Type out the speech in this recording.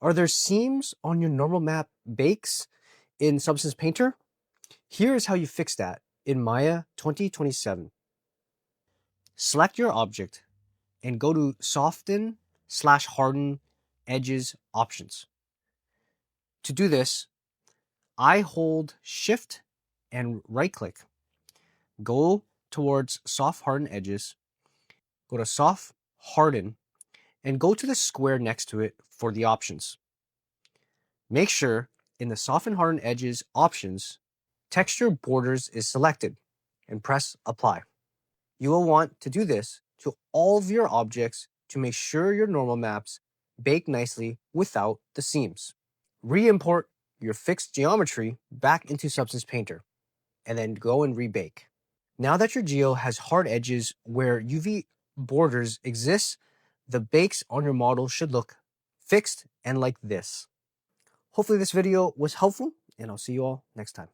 Are there seams on your normal map bakes in Substance Painter? Here's how you fix that in Maya 2027. Select your object and go to Soften/Harden Edges Options. To do this, I hold Shift and right-click. Go towards Soft Harden Edges, go to Soft Harden, and go to the square next to it for the options. Make sure in the Soften Harden Edges options, Texture Borders is selected and press Apply. You will want to do this to all of your objects to make sure your normal maps bake nicely without the seams. Re-import your fixed geometry back into Substance Painter and then go and rebake. Now that your geo has hard edges where UV borders exist, the bakes on your model should look fixed and like this. Hopefully this video was helpful, and I'll see you all next time.